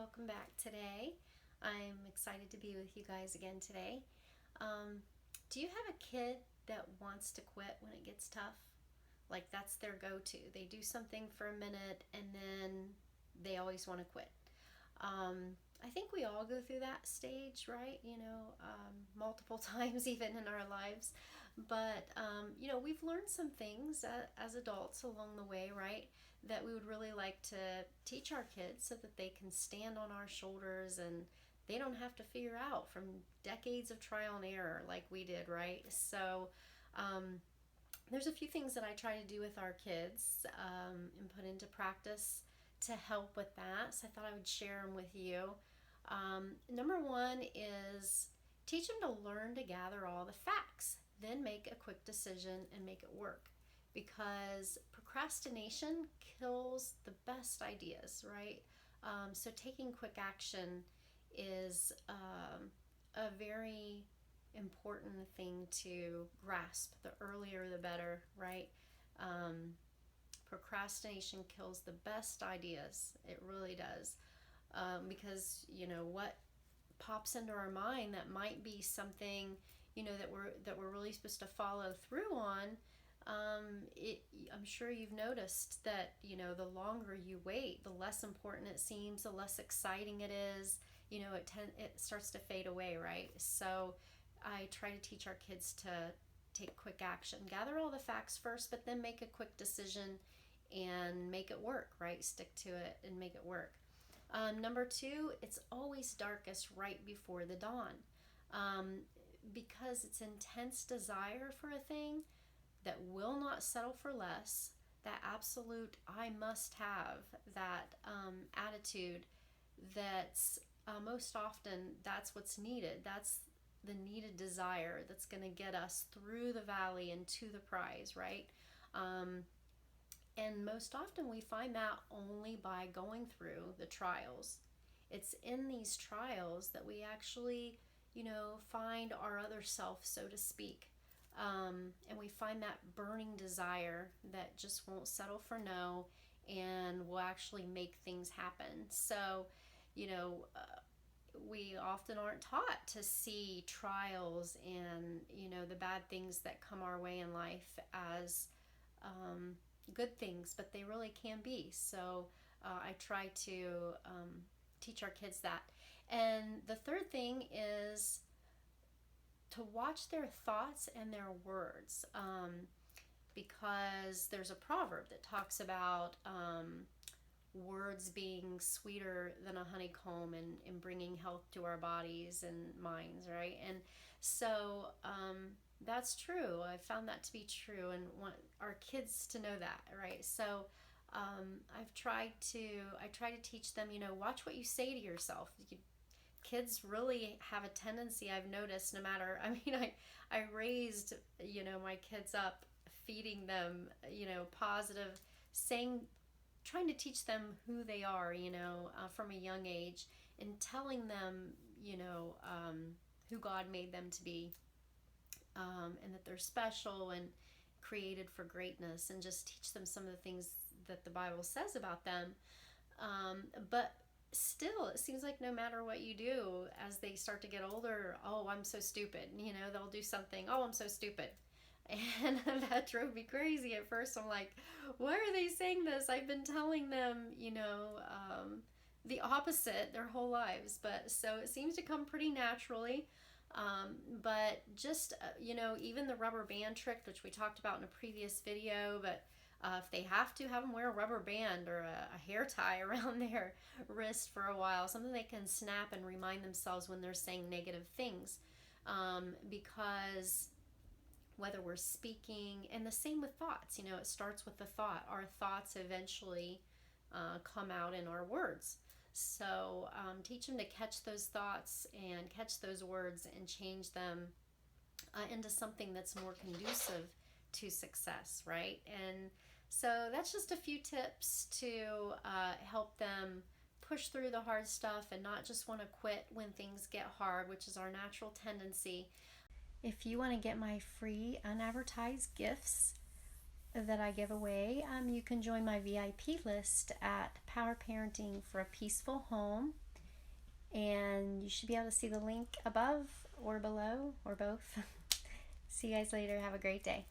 welcome back today. I'm excited to be with you guys again today. Do you have a kid that wants to quit when it gets tough? Like that's their go-to. They do something for a minute and then they always want to quit. I think we all go through that stage, right? Multiple times even in our lives. But we've learned some things as adults along the way, right? That we would really like to teach our kids so that they can stand on our shoulders and they don't have to figure out from decades of trial and error like we did, right? So, there's a few things that I try to do with our kids and put into practice to help with that. So I thought I would share them with you. Number one is teach them to learn to gather all the facts, then make a quick decision and make it work. Because procrastination kills the best ideas, right? So taking quick action is a very important thing to grasp. The earlier the better, right? Procrastination kills the best ideas. It really does. Because what pops into our mind that might be something that we're really supposed to follow through on. I'm sure you've noticed that the longer you wait, the less important it seems, the less exciting it is. It starts to fade away, right? So I try to teach our kids to take quick action, gather all the facts first, but then make a quick decision and make it work, right? Stick to it and make it work. Number two, it's always darkest right before the dawn. Because it's intense desire for a thing that will not settle for less, that absolute I must have, that attitude that's most often that's what's needed. That's the needed desire that's going to get us through the valley and to the prize, right? And most often we find that only by going through the trials. It's in these trials that we actually, find our other self, so to speak. And we find that burning desire that just won't settle for no and will actually make things happen. So, you know, uh, we often aren't taught to see trials and, the bad things that come our way in life as good things, but they really can be. So I try to teach our kids that. And the third thing is to watch their thoughts and their words, because there's a proverb that talks about words being sweeter than a honeycomb and bringing health to our bodies and minds, right? And so that's true. I found that to be true and want our kids to know that, right? So I try to teach them, watch what you say to yourself. Kids really have a tendency, I've noticed, no matter, I raised, my kids up feeding them, positive, saying, trying to teach them who they are, from a young age, and telling them, who God made them to be, and that they're special and created for greatness, and just teach them some of the things that the Bible says about them. But still, it seems like no matter what you do, as they start to get older, oh, I'm so stupid. They'll do something, oh, I'm so stupid. And that drove me crazy at first. I'm like, why are they saying this? I've been telling them, the opposite their whole lives. But so it seems to come pretty naturally. But just, even the rubber band trick, which we talked about in a previous video, but if they have to, have them wear a rubber band or a hair tie around their wrist for a while, something they can snap and remind themselves when they're saying negative things. Because whether we're speaking, and the same with thoughts, it starts with the thought. Our thoughts eventually come out in our words. So teach them to catch those thoughts and catch those words and change them into something that's more conducive to success, right? And so that's just a few tips to help them push through the hard stuff and not just want to quit when things get hard, which is our natural tendency. If you want to get my free unadvertised gifts that I give away, you can join my VIP list at Power Parenting for a Peaceful Home. And you should be able to see the link above or below or both. See you guys later. Have a great day.